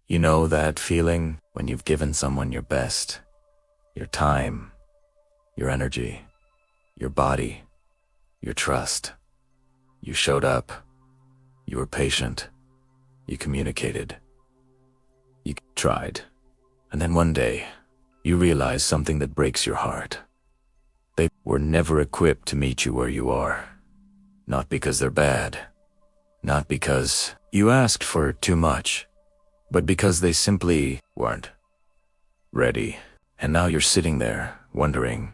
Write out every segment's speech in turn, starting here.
You know that feeling when you've given someone your best, your time, your energy, your body, your trust. You showed up. You were patient. You communicated. You tried. And then one day, you realize something that breaks your heart. They were never equipped to meet you where you are. Not because they're bad. Not because you asked for too much. But because they simply weren't ready. And now you're sitting there, wondering,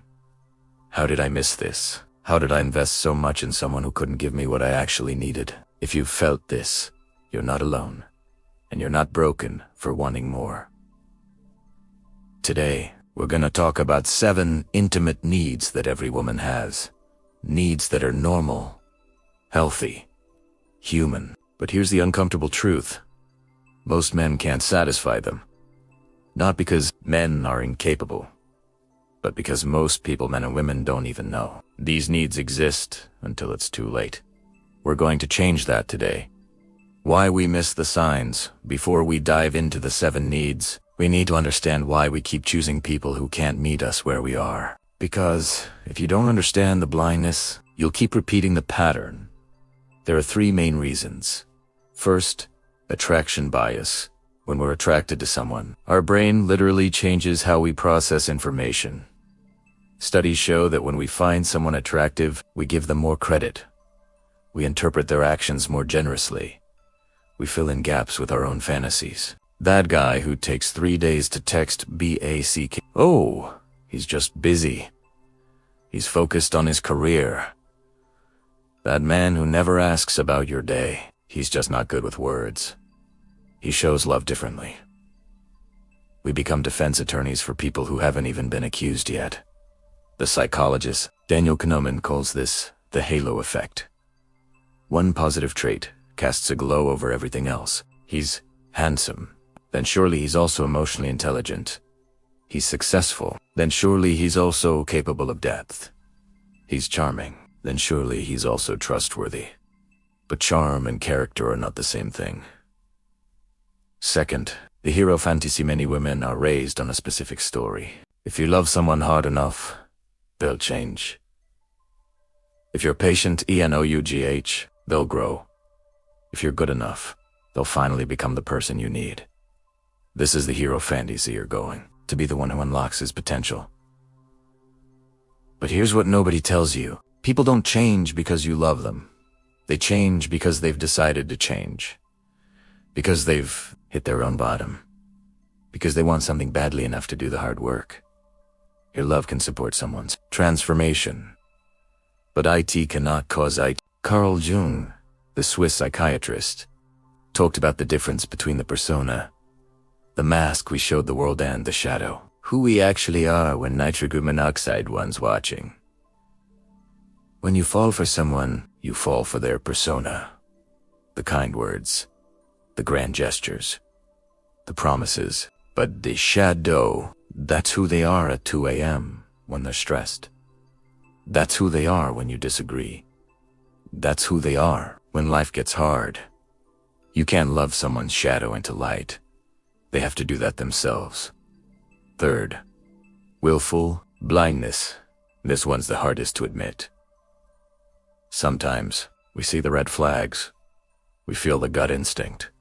how did I miss this? How did I invest so much in someone who couldn't give me what I actually needed? If you've felt this, you're not alone. And you're not broken for wanting more. Today, we're gonna talk about 7 intimate needs that every woman has. Needs that are normal, healthy, human. But here's the uncomfortable truth. Most men can't satisfy them. Not because men are incapable, but because most people, men and women, don't even know. These needs exist until it's too late. We're going to change that today. Why we miss the signs. Before we dive into the 7 needs, we need to understand why we keep choosing people who can't meet us where we are. Because if you don't understand the blindness, you'll keep repeating the pattern. There are 3 main reasons. First, attraction bias. When we're attracted to someone, our brain literally changes how we process information. Studies show that when we find someone attractive, we give them more credit. We interpret their actions more generously. We fill in gaps with our own fantasies. That guy who takes 3 days to text BACK. Oh, he's just busy. He's focused on his career. That man who never asks about your day. He's just not good with words. He shows love differently. We become defense attorneys for people who haven't even been accused yet. The psychologist Daniel Kahneman calls this the halo effect. One positive trait casts a glow over everything else. He's handsome. Then surely he's also emotionally intelligent. He's successful. Then surely he's also capable of depth. He's charming. Then surely he's also trustworthy. But charm and character are not the same thing. Second, the hero fantasy. Many women are raised on a specific story. If you love someone hard enough, they'll change. If you're patient enough, they'll grow. If you're good enough, they'll finally become the person you need. This is the hero fantasy you're going to be, the one who unlocks his potential. But here's what nobody tells you. People don't change because you love them. They change because they've decided to change. Because they've hit their own bottom. Because they want something badly enough to do the hard work. Your love can support someone's transformation. But IT cannot cause IT. Carl Jung, the Swiss psychiatrist, talked about the difference between the persona, the mask we showed the world, and the shadow. Who we actually are when nitrogen monoxide one's watching. When you fall for someone, you fall for their persona. The kind words, the grand gestures, the promises. But the shadow, that's who they are at 2 a.m. when they're stressed. That's who they are when you disagree. That's who they are when life gets hard. You can't love someone's shadow into light. They have to do that themselves. Third, willful blindness. This one's the hardest to admit. Sometimes we see the red flags. We feel the gut instinct.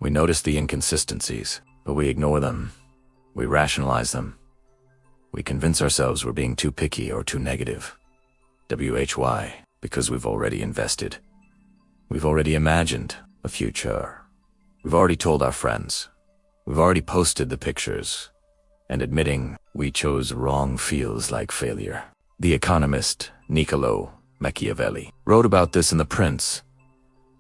We notice the inconsistencies, but we ignore them. We rationalize them. We convince ourselves we're being too picky or too negative. WHY? Because we've already invested. We've already imagined a future. We've already told our friends. We've already posted the pictures. And admitting we chose wrong feels like failure. The economist Niccolo Machiavelli wrote about this in The Prince.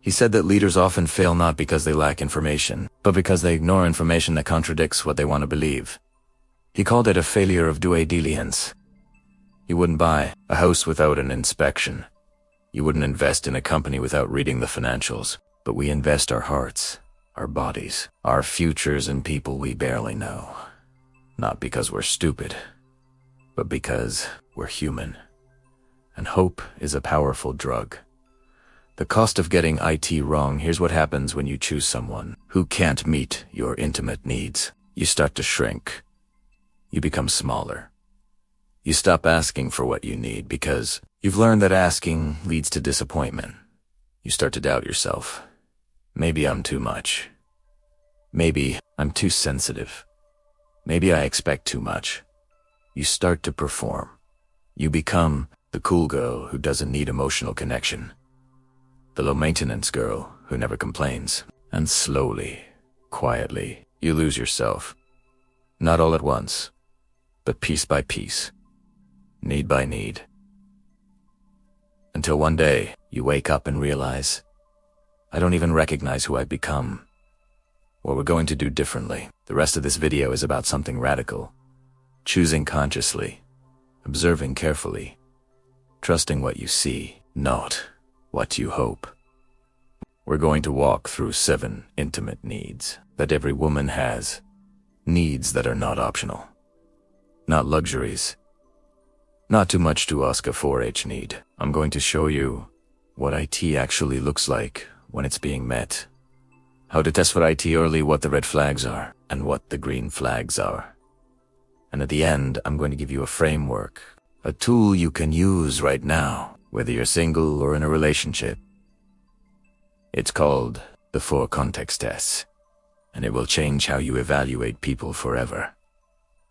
He said that leaders often fail not because they lack information, but because they ignore information that contradicts what they want to believe. He called it a failure of due diligence. You wouldn't buy a house without an inspection. You wouldn't invest in a company without reading the financials. But we invest our hearts, our bodies, our futures in people we barely know. Not because we're stupid, but because we're human. And hope is a powerful drug. The cost of getting IT wrong. Here's what happens when you choose someone who can't meet your intimate needs. You start to shrink. You become smaller. You stop asking for what you need because you've learned that asking leads to disappointment. You start to doubt yourself. Maybe I'm too much. Maybe I'm too sensitive. Maybe I expect too much. You start to perform. You become the cool girl who doesn't need emotional connection. The low-maintenance girl who never complains. And slowly, quietly, you lose yourself. Not all at once, but piece by piece, need by need. Until one day, you wake up and realize, I don't even recognize who I've become. What we're going to do differently. The rest of this video is about something radical. Choosing consciously, observing carefully, trusting what you see, not what you hope. We're going to walk through 7 intimate needs that every woman has. Needs that are not optional. Not luxuries. Not too much to ask a 4-H need. I'm going to show you what IT actually looks like when it's being met. How to test for IT early, what the red flags are, and what the green flags are. And at the end, I'm going to give you a framework, a tool you can use right now, whether you're single or in a relationship. It's called the 4 context tests, and it will change how you evaluate people forever.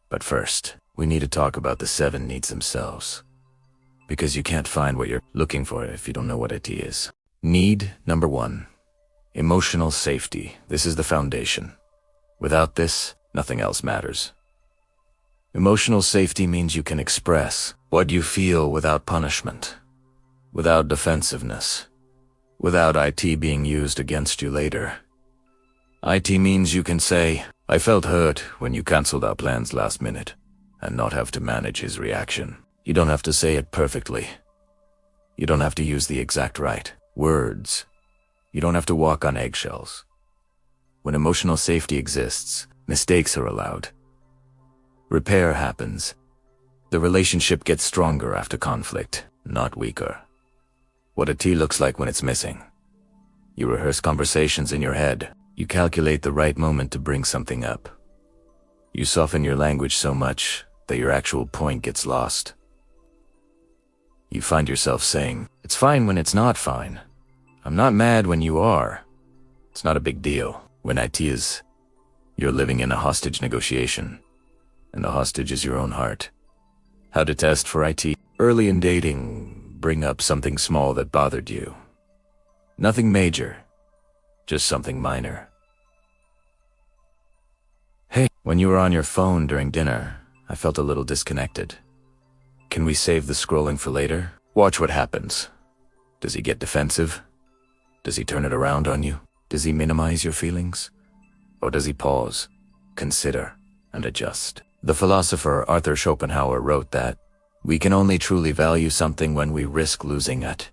But first, we need to talk about the 7 needs themselves, because you can't find what you're looking for if you don't know what it is. Need number 1, emotional safety. This is the foundation. Without this, nothing else matters. Emotional safety means you can express what you feel without punishment, without defensiveness, without IT being used against you later. IT means you can say, I felt hurt when you canceled our plans last minute, and not have to manage his reaction. You don't have to say it perfectly. You don't have to use the exact right words. You don't have to walk on eggshells. When emotional safety exists, mistakes are allowed. Repair happens. The relationship gets stronger after conflict, not weaker. What a T looks like when it's missing. You rehearse conversations in your head. You calculate the right moment to bring something up. You soften your language so much that your actual point gets lost. You find yourself saying, it's fine when it's not fine. I'm not mad when you are. It's not a big deal. When IT is, you're living in a hostage negotiation, and the hostage is your own heart. How to test for IT. Early in dating, bring up something small that bothered you. Nothing major, just something minor. Hey, when you were on your phone during dinner, I felt a little disconnected. Can we save the scrolling for later? Watch what happens. Does he get defensive? Does he turn it around on you? Does he minimize your feelings? Or does he pause, consider, and adjust? The philosopher Arthur Schopenhauer wrote that we can only truly value something when we risk losing it.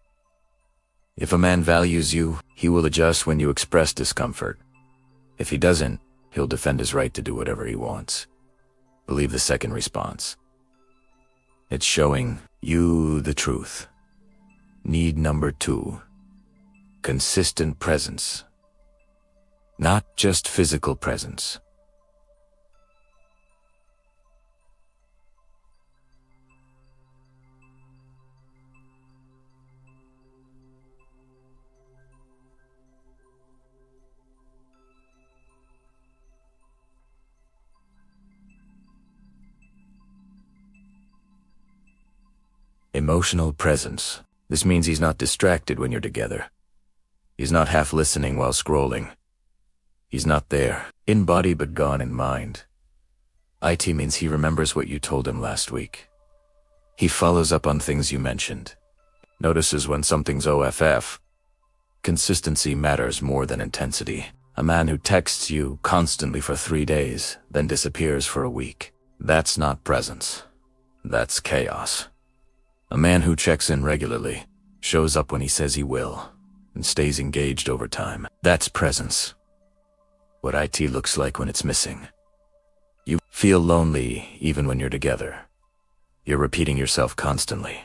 If a man values you, he will adjust when you express discomfort. If he doesn't, he'll defend his right to do whatever he wants. Believe the second response. It's showing you the truth. Need number 2. Consistent presence. Not just physical presence. Emotional presence. This means he's not distracted when you're together. He's not half listening while scrolling. He's not there, in body but gone in mind. IT means he remembers what you told him last week. He follows up on things you mentioned. Notices when something's OFF. Consistency matters more than intensity. A man who texts you constantly for 3 days, then disappears for a week. That's not presence. That's chaos. A man who checks in regularly, shows up when he says he will, and stays engaged over time. That's presence. What IT looks like when it's missing. You feel lonely even when you're together. You're repeating yourself constantly.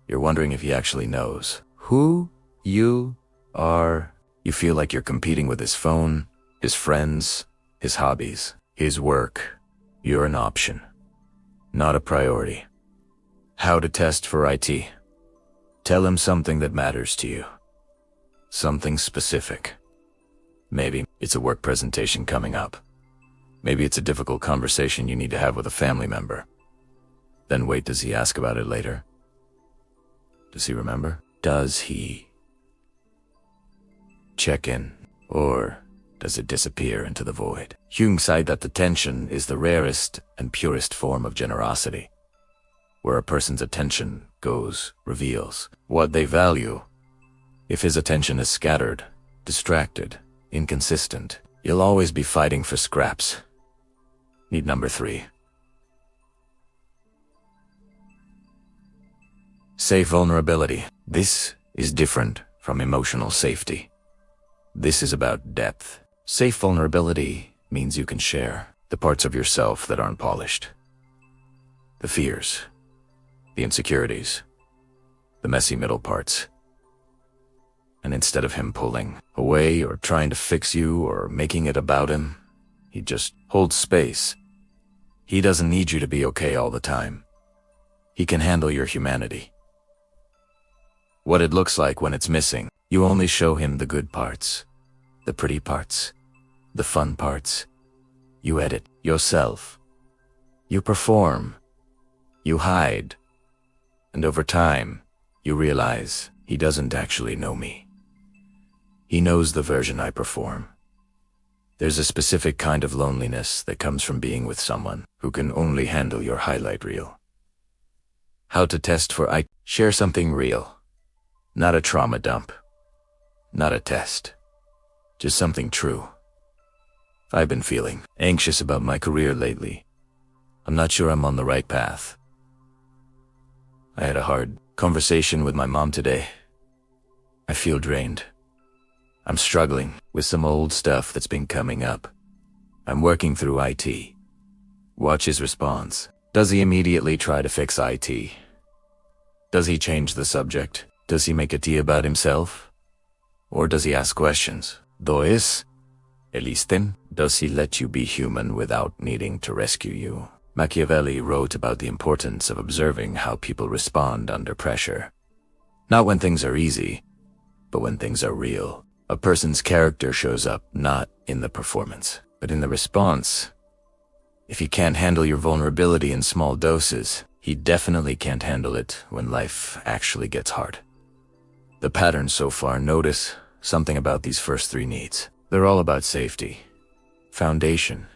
You're wondering if he actually knows. Who You feel like you're competing with his phone, his friends, his hobbies, his work. You're an option, not a priority. How to test for IT. Tell him something that matters to you. Something specific. Maybe it's a work presentation coming up. Maybe it's a difficult conversation you need to have with a family member. Then wait, does he ask about it later? Does he remember? Does he check in? Or does it disappear into the void? Jung said that attention is the rarest and purest form of generosity. Where a person's attention goes, reveals what they value. If his attention is scattered, distracted, inconsistent, you'll always be fighting for scraps. Need number 3. Safe vulnerability. This is different from emotional safety. This is about depth. Safe vulnerability means you can share the parts of yourself that aren't polished. The fears, the insecurities, the messy middle parts. And instead of him pulling away or trying to fix you or making it about him, he just holds space. He doesn't need you to be okay all the time. He can handle your humanity. What it looks like when it's missing. You only show him the good parts, the pretty parts, the fun parts. You edit yourself. You perform. You hide. And over time, you realize he doesn't actually know me. He knows the version I perform. There's a specific kind of loneliness that comes from being with someone who can only handle your highlight reel. How to test for I. Share something real. Not a trauma dump. Not a test. Just something true. I've been feeling anxious about my career lately. I'm not sure I'm on the right path. I had a hard conversation with my mom today. I feel drained. I'm struggling with some old stuff that's been coming up. I'm working through IT. Watch his response. Does he immediately try to fix IT? Does he change the subject? Does he make a tea about himself? Or does he ask questions? ¿Does? ¿Elisten? Does he let you be human without needing to rescue you? Machiavelli wrote about the importance of observing how people respond under pressure. Not when things are easy, but when things are real. A person's character shows up not in the performance, but in the response. If he can't handle your vulnerability in small doses, he definitely can't handle it when life actually gets hard. The pattern so far, notice something about these first 3 needs. They're all about safety, foundation,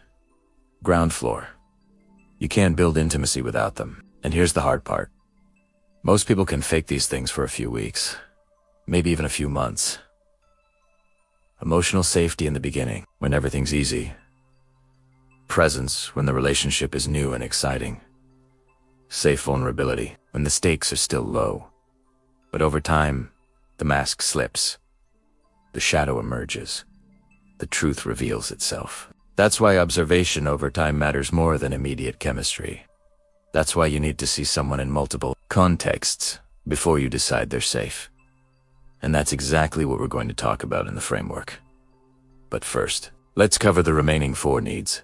ground floor. You can't build intimacy without them. And here's the hard part. Most people can fake these things for a few weeks, maybe even a few months. Emotional safety in the beginning, when everything's easy. Presence, when the relationship is new and exciting. Safe vulnerability, when the stakes are still low. But over time, the mask slips. The shadow emerges. The truth reveals itself. That's why observation over time matters more than immediate chemistry. That's why you need to see someone in multiple contexts before you decide they're safe. And that's exactly what we're going to talk about in the framework. But first, let's cover the remaining 4 needs,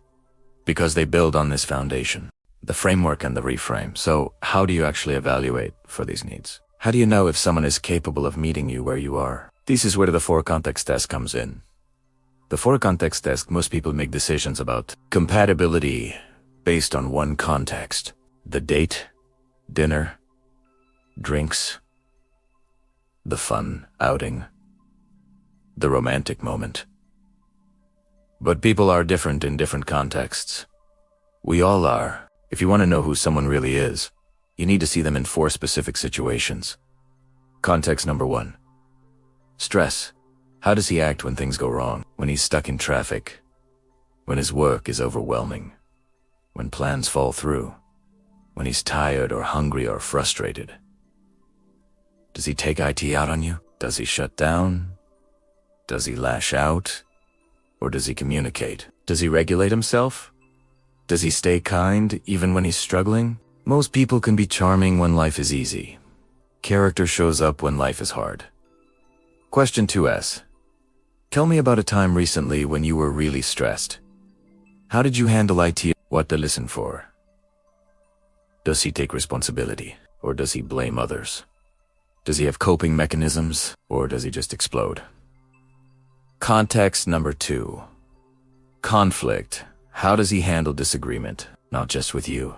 because they build on this foundation, the framework and the reframe. So how do you actually evaluate for these needs? How do you know if someone is capable of meeting you where you are? This is where the 4 context test comes in. The 4 context test, most people make decisions about compatibility based on one context. The date, dinner, drinks, the fun outing, the romantic moment. But people are different in different contexts. We all are. If you want to know who someone really is, you need to see them in 4 specific situations. Context number 1. Stress. How does he act when things go wrong? When he's stuck in traffic? When his work is overwhelming? When plans fall through? When he's tired or hungry or frustrated? Does he take IT out on you? Does he shut down? Does he lash out? Or does he communicate? Does he regulate himself? Does he stay kind even when he's struggling? Most people can be charming when life is easy. Character shows up when life is hard. Question 2S. Tell me about a time recently when you were really stressed. How did you handle it? What to listen for? Does he take responsibility, or does he blame others? Does he have coping mechanisms, or does he just explode? Context number 2. Conflict. How does he handle disagreement, not just with you,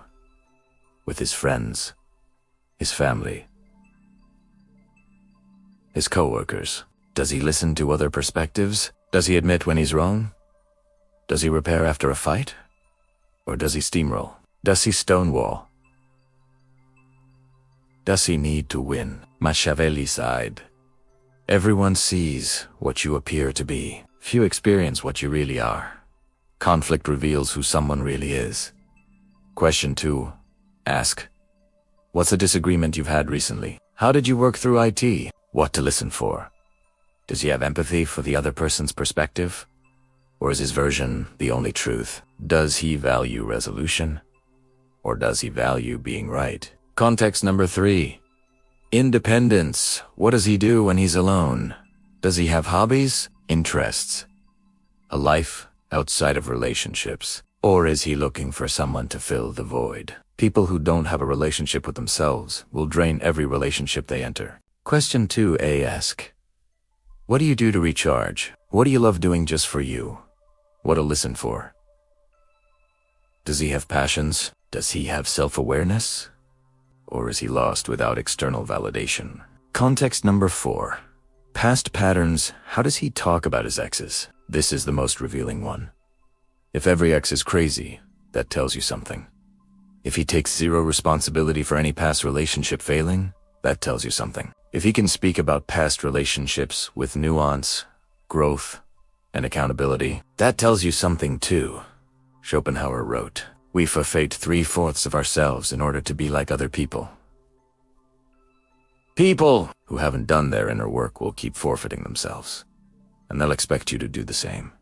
with his friends, his family, his coworkers? Does he listen to other perspectives? Does he admit when he's wrong? Does he repair after a fight? Or does he steamroll? Does he stonewall? Does he need to win? Machiavelli side. Everyone sees what you appear to be. Few experience what you really are. Conflict reveals who someone really is. Question 2. Ask. What's a disagreement you've had recently? How did you work through it? What to listen for? Does he have empathy for the other person's perspective? Or is his version the only truth? Does he value resolution? Or does he value being right? Context number 3. Independence. What does he do when he's alone? Does he have hobbies, interests, a life outside of relationships? Or is he looking for someone to fill the void? People who don't have a relationship with themselves will drain every relationship they enter. Question 2A. Ask. What do you do to recharge? What do you love doing just for you? What to listen for? Does he have passions? Does he have self-awareness? Or is he lost without external validation? Context number 4. Past patterns. How does he talk about his exes? This is the most revealing one. If every ex is crazy, that tells you something. If he takes zero responsibility for any past relationship failing, that tells you something. If he can speak about past relationships with nuance, growth, and accountability, that tells you something too. Schopenhauer wrote, "We forfeit 3/4 of ourselves in order to be like other people." People who haven't done their inner work will keep forfeiting themselves, and they'll expect you to do the same.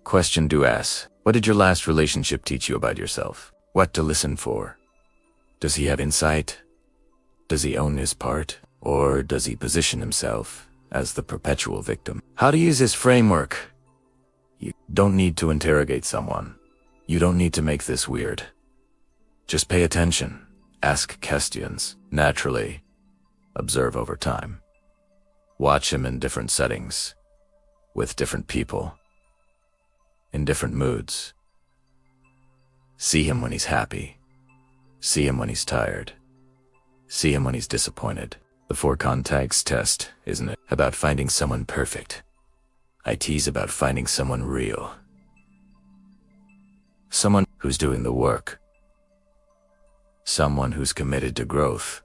Question 2S. What did your last relationship teach you about yourself? What to listen for? Does he have insight? Does he own his part? Or does he position himself as the perpetual victim? How to use his framework. You don't need to interrogate someone. You don't need to make this weird. Just pay attention. Ask questions. Naturally. Observe over time. Watch him in different settings, with different people, in different moods. See him when he's happy. See him when he's tired. See him when he's disappointed. The 4 contacts test, isn't it? About finding someone perfect. IT's about finding someone real. Someone who's doing the work. Someone who's committed to growth.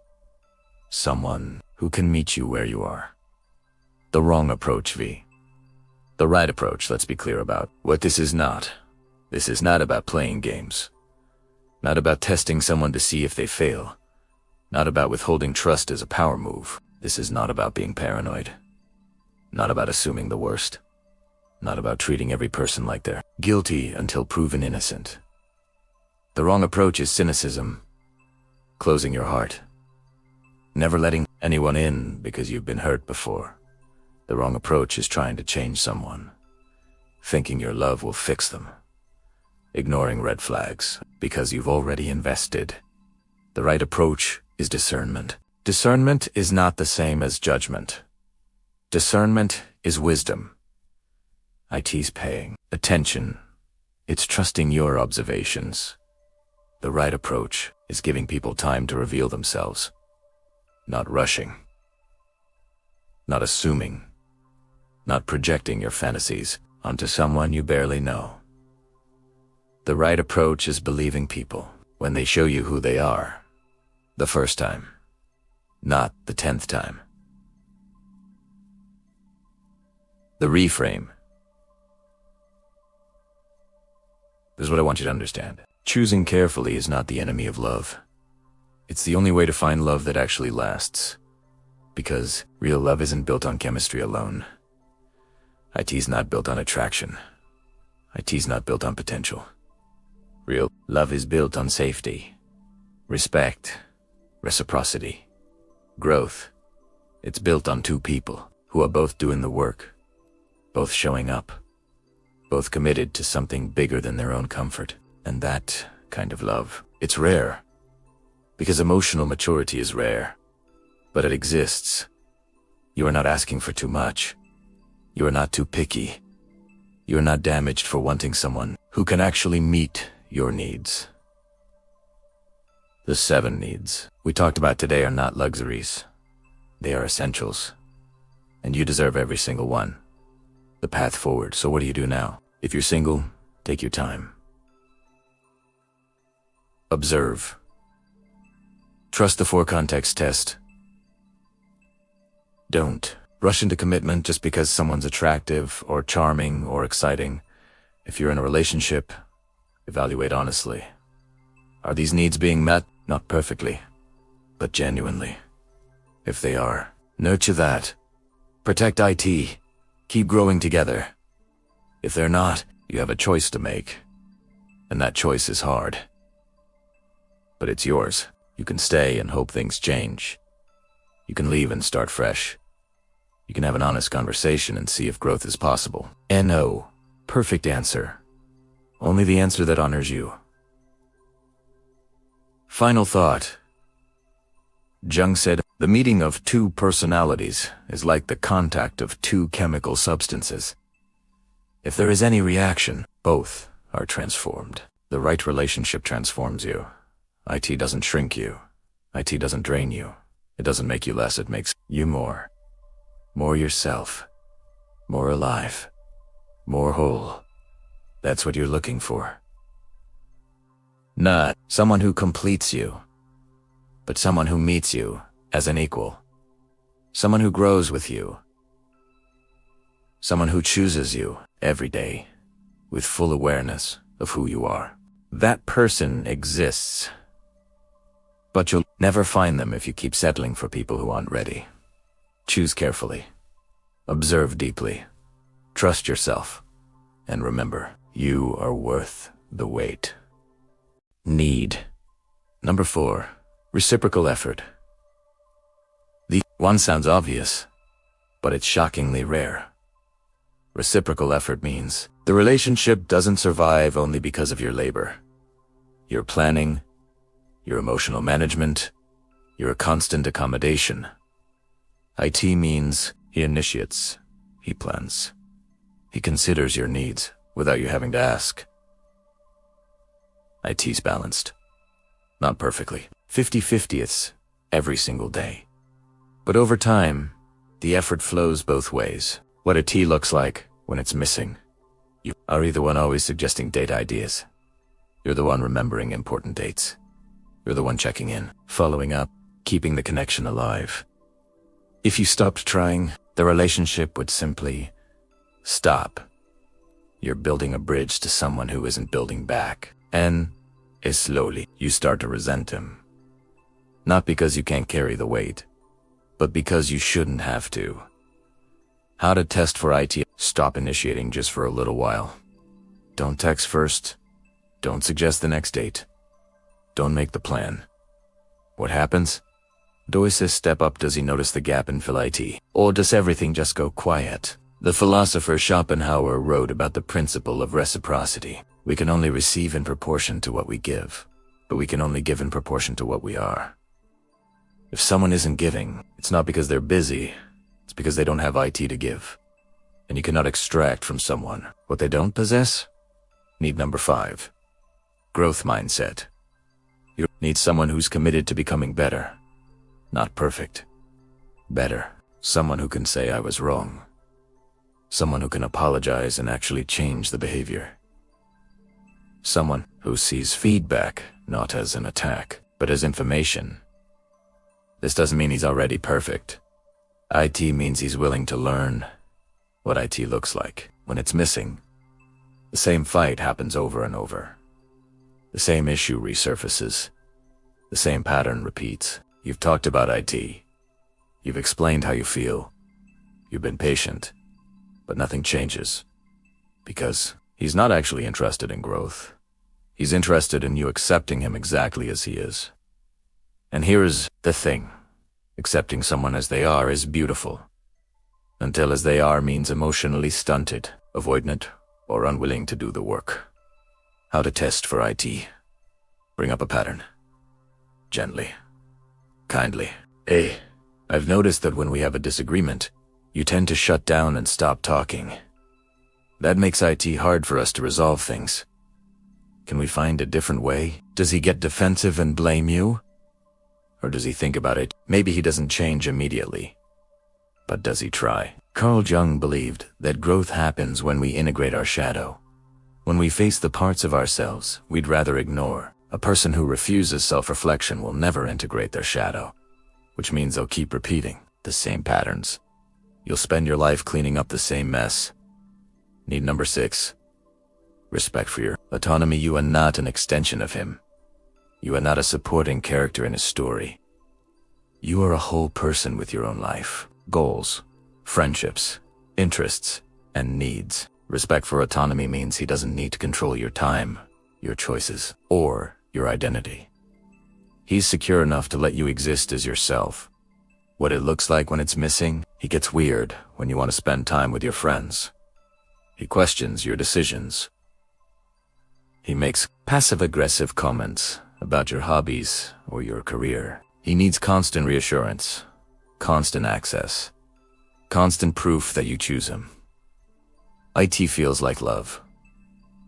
Someone who can meet you where you are. The wrong approach, V. The right approach, let's be clear about what this is not. This is not about playing games. Not about testing someone to see if they fail. Not about withholding trust as a power move. This is not about being paranoid. Not about assuming the worst. Not about treating every person like they're guilty until proven innocent. The wrong approach is cynicism. Closing your heart. Never letting anyone in because you've been hurt before. The wrong approach is trying to change someone. Thinking your love will fix them. Ignoring red flags because you've already invested. The right approach is discernment. Discernment is not the same as judgment. Discernment is wisdom. IT's paying attention. It's trusting your observations. The right approach is giving people time to reveal themselves. Not rushing. Not assuming. Not projecting your fantasies onto someone you barely know. The right approach is believing people when they show you who they are. The first time, not the 10th time. The reframe. This is what I want you to understand. Choosing carefully is not the enemy of love. It's the only way to find love that actually lasts. Because real love isn't built on chemistry alone. IT's not built on attraction. IT's not built on potential. Real love is built on safety, respect, reciprocity, growth. It's built on 2 people who are both doing the work, both showing up, both committed to something bigger than their own comfort. And that kind of love, it's rare. Because emotional maturity is rare. But it exists. You are not asking for too much. You are not too picky. You are not damaged for wanting someone who can actually meet your needs. The 7 needs we talked about today are not luxuries. They are essentials. And you deserve every single one. The path forward. So what do you do now? If you're single, take your time. Observe. Trust the 4 context test. Don't rush into commitment just because someone's attractive or charming or exciting. If you're in a relationship, evaluate honestly. Are these needs being met? Not perfectly, but genuinely. If they are, nurture that. Protect IT. Keep growing together. If they're not, you have a choice to make. And that choice is hard. But it's yours. You can stay and hope things change. You can leave and start fresh. You can have an honest conversation and see if growth is possible. No perfect answer. Only the answer that honors you. Final thought. Jung said, the meeting of 2 personalities is like the contact of 2 chemical substances. If there is any reaction, both are transformed. The right relationship transforms you. IT doesn't shrink you. IT doesn't drain you. It doesn't make you less, it makes you more. More yourself. More alive. More whole. That's what you're looking for. Not someone who completes you, but someone who meets you as an equal. Someone who grows with you. Someone who chooses you every day with full awareness of who you are. That person exists, but you'll never find them if you keep settling for people who aren't ready. Choose carefully. Observe deeply. Trust yourself. And remember, you are worth the wait. Need. Number 4. Reciprocal effort. The one sounds obvious, but it's shockingly rare. Reciprocal effort means the relationship doesn't survive only because of your labor. Your planning, your emotional management, your constant accommodation. IT means he initiates, he plans. He considers your needs without you having to ask. IT's balanced. Not perfectly. 50/50ths every single day. But over time, the effort flows both ways. What a T looks like when it's missing. You are either one always suggesting date ideas. You're the one remembering important dates. You're the one checking in, following up, keeping the connection alive. If you stopped trying, the relationship would simply stop. You're building a bridge to someone who isn't building back. And slowly, you start to resent him. Not because you can't carry the weight, but because you shouldn't have to. How to test for IT. Stop initiating just for a little while. Don't text first. Don't suggest the next date. Don't make the plan. What happens? Does he step up? Does he notice the gap and fill IT? Or does everything just go quiet? The philosopher Schopenhauer wrote about the principle of reciprocity. We can only receive in proportion to what we give, but we can only give in proportion to what we are. If someone isn't giving, it's not because they're busy, it's because they don't have IT to give. And you cannot extract from someone what they don't possess. Need number 5. Growth mindset. You need someone who's committed to becoming better. Not perfect. Better. Someone who can say I was wrong. Someone who can apologize and actually change the behavior. Someone who sees feedback not as an attack, but as information. This doesn't mean he's already perfect. IT means he's willing to learn what IT looks like when it's missing. The same fight happens over and over. The same issue resurfaces. The same pattern repeats. You've talked about IT. You've explained how you feel. You've been patient. But nothing changes. Because he's not actually interested in growth. He's interested in you accepting him exactly as he is. And here is the thing. Accepting someone as they are is beautiful. Until as they are means emotionally stunted, avoidant, or unwilling to do the work. How to test for IT. Bring up a pattern. Gently. Kindly. A. I've noticed that when we have a disagreement, you tend to shut down and stop talking. That makes IT hard for us to resolve things. Can we find a different way? Does he get defensive and blame you? Or does he think about it? Maybe he doesn't change immediately. But does he try? Carl Jung believed that growth happens when we integrate our shadow. When we face the parts of ourselves we'd rather ignore. A person who refuses self-reflection will never integrate their shadow, which means they'll keep repeating the same patterns. You'll spend your life cleaning up the same mess. Need number 6. Respect for your autonomy. You are not an extension of him. You are not a supporting character in his story. You are a whole person with your own life, goals, friendships, interests, and needs. Respect for autonomy means he doesn't need to control your time, your choices, or your identity. He's secure enough to let you exist as yourself. What it looks like when it's missing, he gets weird when you want to spend time with your friends. He questions your decisions. He makes passive-aggressive comments about your hobbies or your career. He needs constant reassurance, constant access, constant proof that you choose him. IT feels like love,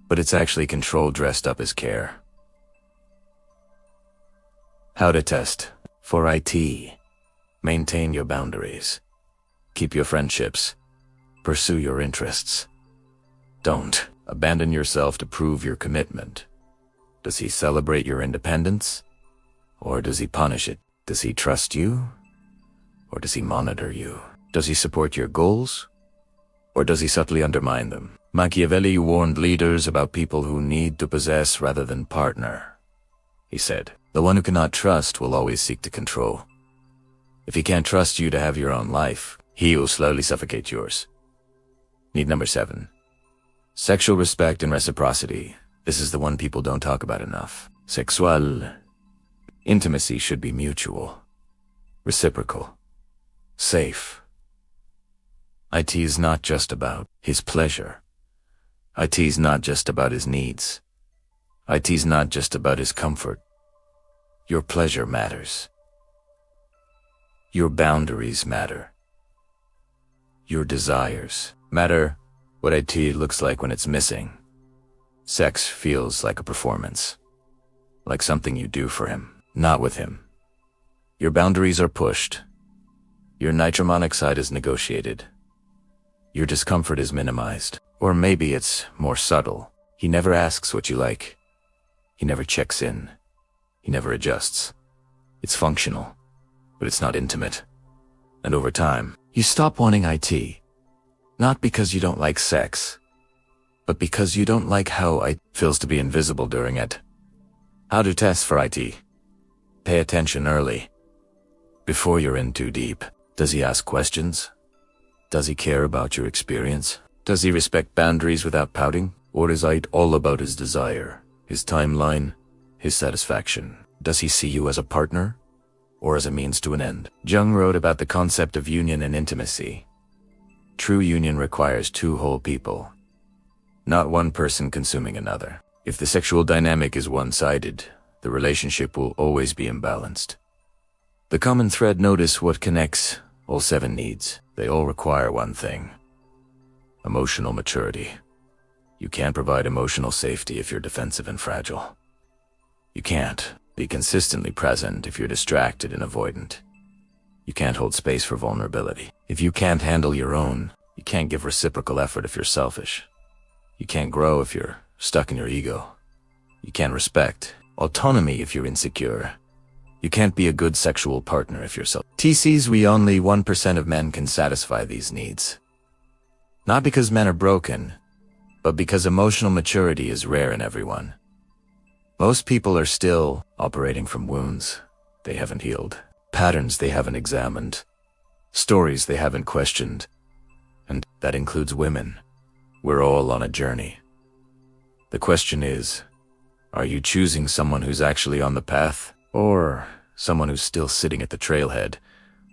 but it's actually control dressed up as care. How to test for IT. Maintain your boundaries. Keep your friendships. Pursue your interests. Don't abandon yourself to prove your commitment. Does he celebrate your independence? Or does he punish it? Does he trust you? Or does he monitor you? Does he support your goals? Or does he subtly undermine them? Machiavelli warned leaders about people who need to possess rather than partner. He said, "The one who cannot trust will always seek to control. If he can't trust you to have your own life, he will slowly suffocate yours." Need number 7. Sexual respect and reciprocity. This is the one people don't talk about enough. Sexual intimacy should be mutual, reciprocal, safe. IT is not just about his pleasure. IT is not just about his needs. IT is not just about his comfort. Your pleasure matters. Your boundaries matter. Your desires matter. What IT looks like when it's missing. Sex feels like a performance, like something you do for him, not with him. Your boundaries are pushed. Your nitrous oxide is negotiated. Your discomfort is minimized. Or maybe it's more subtle. He never asks what you like. He never checks in. He never adjusts. It's functional, but it's not intimate. And over time, you stop wanting IT. Not because you don't like sex, but because you don't like how it feels to be invisible during it. How to test for IT. Pay attention early. Before you're in too deep. Does he ask questions? Does he care about your experience? Does he respect boundaries without pouting? Or is it all about his desire, his timeline, his satisfaction? Does he see you as a partner or as a means to an end? Jung wrote about the concept of union and intimacy. True union requires two whole people, not one person consuming another. If the sexual dynamic is one-sided, the relationship will always be imbalanced. The common thread. Notice what connects all 7 needs. They all require one thing: emotional maturity. You can't provide emotional safety if you're defensive and fragile. You can't be consistently present if you're distracted and avoidant. You can't hold space for vulnerability. If you can't handle your own, you can't give reciprocal effort if you're selfish. You can't grow if you're stuck in your ego. You can't respect autonomy if you're insecure. You can't be a good sexual partner if you're TCs. We only 1% of men can satisfy these needs. Not because men are broken, but because emotional maturity is rare in everyone. Most people are still operating from wounds they haven't healed, patterns they haven't examined, stories they haven't questioned, and that includes women. We're all on a journey. The question is, are you choosing someone who's actually on the path, or someone who's still sitting at the trailhead,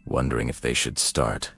wondering if they should start?